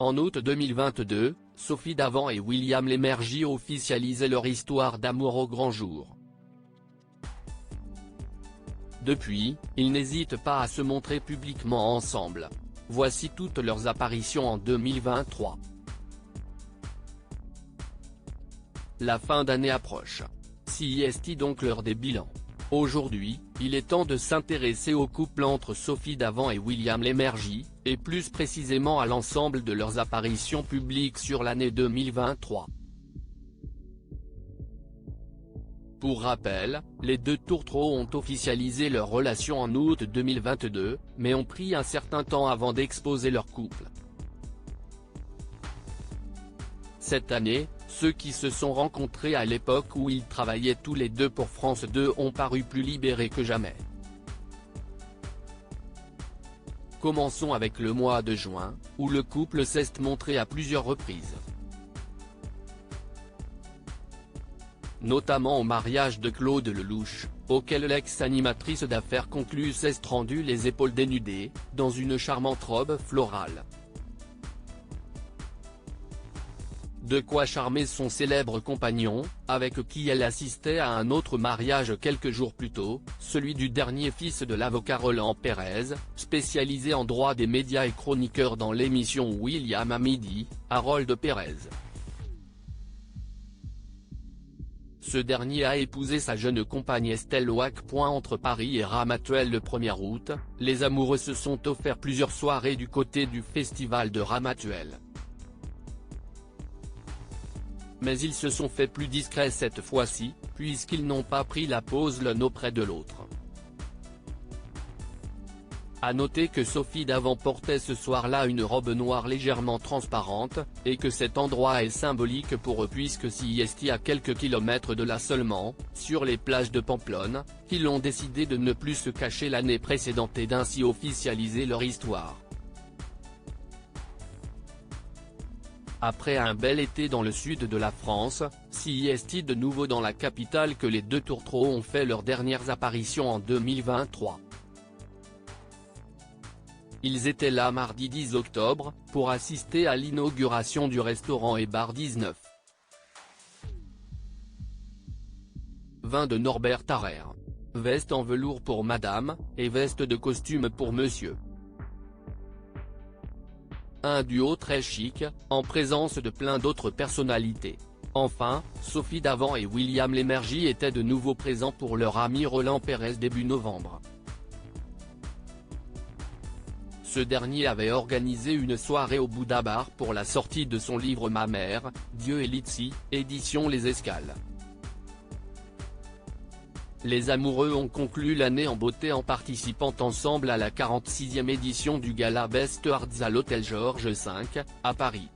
En août 2022, Sophie Davant et William Lémergie officialisaient leur histoire d'amour au grand jour. Depuis, ils n'hésitent pas à se montrer publiquement ensemble. Voici toutes leurs apparitions en 2023. La fin d'année approche. C'est donc l'heure des bilans. Aujourd'hui, il est temps de s'intéresser au couple entre Sophie Davant et William Lémergie, et plus précisément à l'ensemble de leurs apparitions publiques sur l'année 2023. Pour rappel, les deux tourtereaux ont officialisé leur relation en août 2022, mais ont pris un certain temps avant d'exposer leur couple. Cette année, ceux qui se sont rencontrés à l'époque où ils travaillaient tous les deux pour France 2 ont paru plus libérés que jamais. Commençons avec le mois de juin, où le couple s'est montré à plusieurs reprises. Notamment au mariage de Claude Lelouch, auquel l'ex-animatrice d'affaires conclues s'est rendue les épaules dénudées, dans une charmante robe florale. De quoi charmer son célèbre compagnon, avec qui elle assistait à un autre mariage quelques jours plus tôt, celui du dernier fils de l'avocat Roland Pérez, spécialisé en droit des médias et chroniqueur dans l'émission William à midi, Harold Pérez. Ce dernier a épousé sa jeune compagne Estelle Wack. Entre Paris et Ramatuelle le 1er août, les amoureux se sont offerts plusieurs soirées du côté du festival de Ramatuelle. Mais ils se sont fait plus discrets cette fois-ci, puisqu'ils n'ont pas pris la pause l'un auprès de l'autre. À noter que Sophie Davant portait ce soir-là une robe noire légèrement transparente, et que cet endroit est symbolique pour eux puisque c'est à quelques kilomètres de là seulement, sur les plages de Pamplonne, qu'ils ont décidé de ne plus se cacher l'année précédente et d'ainsi officialiser leur histoire. Après un bel été dans le sud de la France, c'est de nouveau dans la capitale que les deux tourtereaux ont fait leurs dernières apparitions en 2023. Ils étaient là mardi 10 octobre, pour assister à l'inauguration du restaurant et bar 19. Vin de Norbert Tarrer. Veste en velours pour madame, et veste de costume pour monsieur. Un duo très chic, en présence de plein d'autres personnalités. Enfin, Sophie Davant et William Lémergie étaient de nouveau présents pour leur ami Roland Pérez début novembre. Ce dernier avait organisé une soirée au Bouddha Bar pour la sortie de son livre Ma mère, Dieu et Litsi, édition Les Escales. Les amoureux ont conclu l'année en beauté en participant ensemble à la 46e édition du gala Best Arts à l'hôtel Georges V, à Paris.